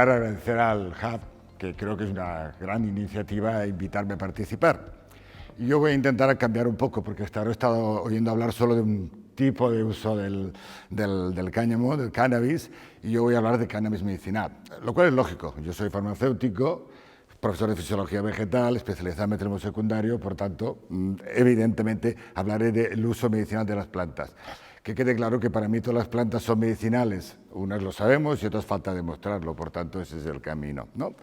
lugar, agradecer al Hub, que creo que es una gran iniciativa, a invitarme a participar. Y yo voy a intentar cambiar un poco, porque hasta ahora he estado oyendo hablar solo de un tipo de uso del cáñamo, del cannabis, y yo voy a hablar de cannabis medicinal, lo cual es lógico. Yo soy farmacéutico, profesor de fisiología vegetal, especializado en metabolismo secundario, por tanto, evidentemente hablaré del uso medicinal de las plantas. Que quede claro que para mí todas las plantas son medicinales, unas lo sabemos y otras falta demostrarlo, por tanto ese es el camino, ¿no?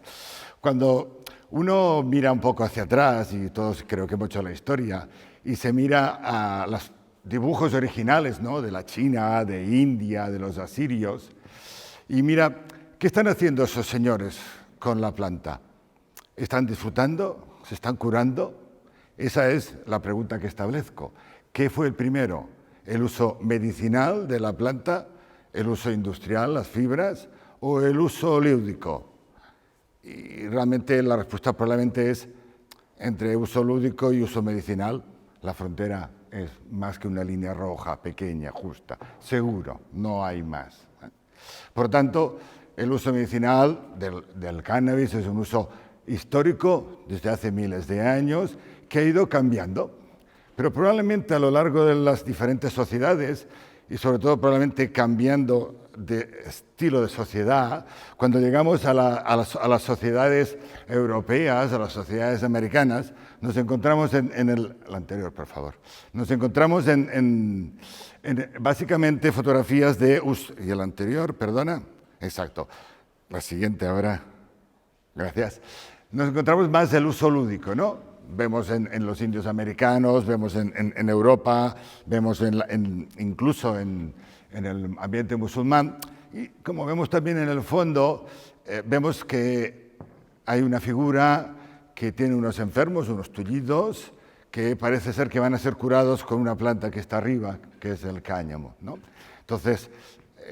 Cuando uno mira un poco hacia atrás, y todos creo que hemos hecho la historia, y se mira a los dibujos originales, ¿no?, de la China, de India, de los asirios, y mira, ¿qué están haciendo esos señores con la planta? ¿Están disfrutando? ¿Se están curando? Esa es la pregunta que establezco. ¿Qué fue el primero? ¿El uso medicinal de la planta? ¿El uso industrial, las fibras? ¿O el uso lúdico? Y realmente la respuesta probablemente es entre uso lúdico y uso medicinal. La frontera es más que una línea roja, pequeña, justa. Seguro, no hay más. Por tanto, el uso medicinal del cannabis es un uso histórico desde hace miles de años que ha ido cambiando. Pero probablemente a lo largo de las diferentes sociedades, y sobre todo probablemente cambiando de estilo de sociedad, cuando llegamos a las sociedades europeas, a las sociedades americanas, nos encontramos en el anterior, por favor, nos encontramos en básicamente fotografías de y el anterior, perdona, exacto, la siguiente ahora, gracias. Nos encontramos más del uso lúdico, ¿no? Vemos en los indios americanos, vemos en Europa, vemos incluso en el ambiente musulmán. Y como vemos también en el fondo, vemos que hay una figura que tiene unos enfermos, unos tullidos, que parece ser que van a ser curados con una planta que está arriba, que es el cáñamo, ¿no? Entonces,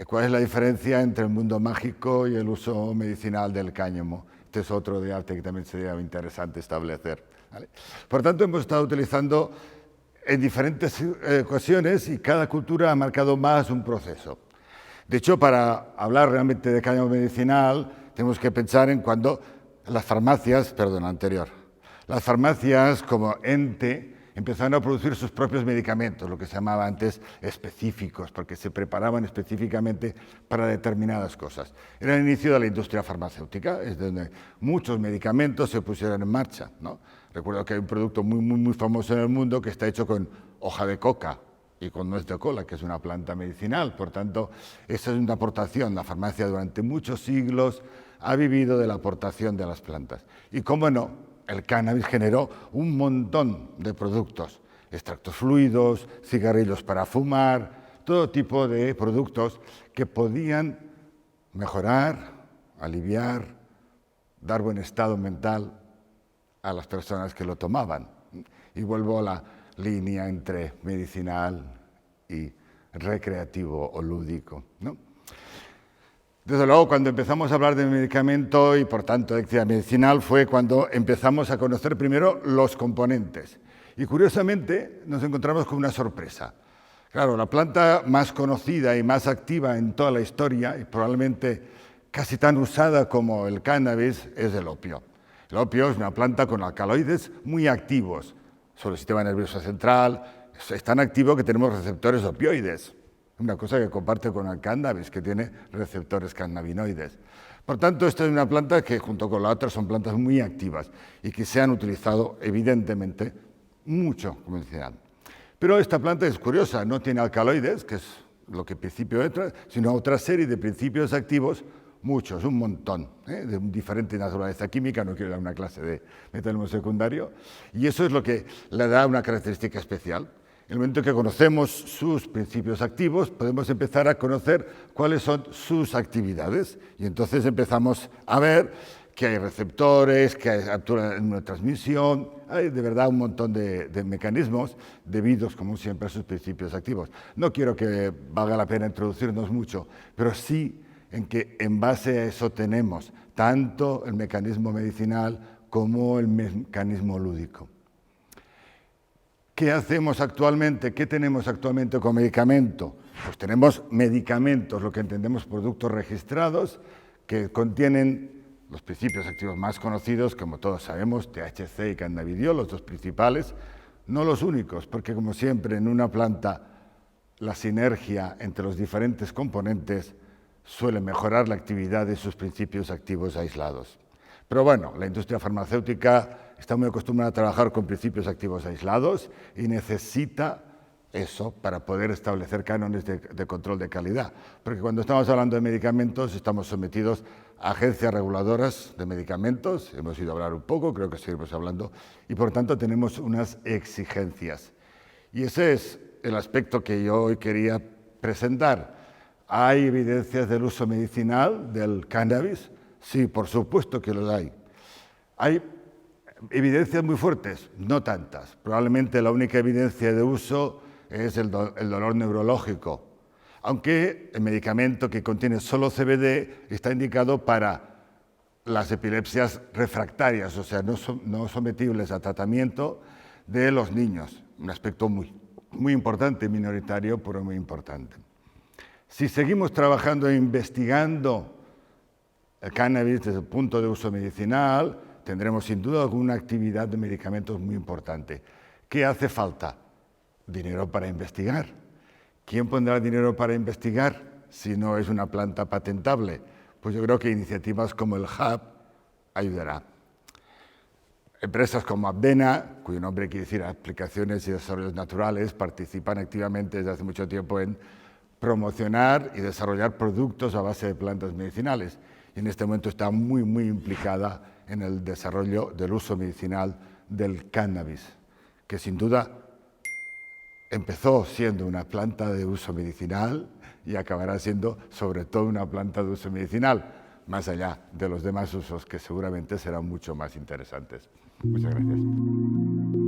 ¿cuál es la diferencia entre el mundo mágico y el uso medicinal del cáñamo? Este es otro de arte que también sería interesante establecer, ¿vale? Por tanto, hemos estado utilizando en diferentes ocasiones y cada cultura ha marcado más un proceso. De hecho, para hablar realmente de cáñamo medicinal, tenemos que pensar en cuando las farmacias, las farmacias como ente empezaron a producir sus propios medicamentos, lo que se llamaba antes específicos, porque se preparaban específicamente para determinadas cosas. Era el inicio de la industria farmacéutica, es donde muchos medicamentos se pusieron en marcha, ¿no? Recuerdo que hay un producto muy famoso en el mundo que está hecho con hoja de coca y con nuez de cola, que es una planta medicinal. Por tanto, esa es una aportación. La farmacia durante muchos siglos ha vivido de la aportación de las plantas. Y cómo no, el cannabis generó un montón de productos, extractos fluidos, cigarrillos para fumar, todo tipo de productos que podían mejorar, aliviar, dar buen estado mental a las personas que lo tomaban. Y vuelvo a la línea entre medicinal y recreativo o lúdico, ¿no? Desde luego, cuando empezamos a hablar de medicamento y, por tanto, de actividad medicinal, fue cuando empezamos a conocer primero los componentes. Y, curiosamente, nos encontramos con una sorpresa. Claro, la planta más conocida y más activa en toda la historia, y probablemente casi tan usada como el cannabis, es el opio. El opio es una planta con alcaloides muy activos sobre el sistema nervioso central. Es tan activo que tenemos receptores opioides. Una cosa que comparte con el cannabis, que tiene receptores cannabinoides. Por tanto, esta es una planta que, junto con la otra, son plantas muy activas y que se han utilizado, evidentemente, mucho como medicinal. Pero esta planta es curiosa, no tiene alcaloides, que es lo que principio entra, sino otra serie de principios activos, muchos, un montón, de diferente naturaleza química, no quiero dar una clase de metabolismo secundario, y eso es lo que le da una característica especial. En el momento que conocemos sus principios activos, podemos empezar a conocer cuáles son sus actividades. Y entonces empezamos a ver que hay receptores, que actúan en una transmisión, hay de verdad un montón de mecanismos debidos, como siempre, a sus principios activos. No quiero que valga la pena introducirnos mucho, pero sí en que en base a eso tenemos tanto el mecanismo medicinal como el mecanismo lúdico. ¿Qué hacemos actualmente? ¿Qué tenemos actualmente con medicamento? Pues tenemos medicamentos, lo que entendemos productos registrados, que contienen los principios activos más conocidos, como todos sabemos, THC y cannabidiol, los dos principales, no los únicos, porque como siempre en una planta la sinergia entre los diferentes componentes suele mejorar la actividad de sus principios activos aislados. Pero bueno, la industria farmacéutica está muy acostumbrada a trabajar con principios activos aislados y necesita eso para poder establecer cánones de control de calidad. Porque cuando estamos hablando de medicamentos, estamos sometidos a agencias reguladoras de medicamentos, hemos ido a hablar un poco, creo que seguimos hablando, y por tanto tenemos unas exigencias. Y ese es el aspecto que yo hoy quería presentar. ¿Hay evidencias del uso medicinal del cannabis? Sí, por supuesto que los hay. ¿Hay evidencias muy fuertes? No tantas. Probablemente la única evidencia de uso es el dolor neurológico, aunque el medicamento que contiene solo CBD está indicado para las epilepsias refractarias, o sea, no sometibles a tratamiento de los niños, un aspecto muy importante, minoritario, pero muy importante. Si seguimos trabajando e investigando el cannabis desde el punto de uso medicinal, tendremos sin duda alguna actividad de medicamentos muy importante. ¿Qué hace falta? Dinero para investigar. ¿Quién pondrá dinero para investigar si no es una planta patentable? Pues yo creo que iniciativas como el Hub ayudará. Empresas como Abdena, cuyo nombre quiere decir aplicaciones y desarrollos naturales, participan activamente desde hace mucho tiempo en promocionar y desarrollar productos a base de plantas medicinales. Y en este momento está muy implicada en el desarrollo del uso medicinal del cannabis, que sin duda empezó siendo una planta de uso medicinal y acabará siendo sobre todo una planta de uso medicinal, más allá de los demás usos que seguramente serán mucho más interesantes. Muchas gracias.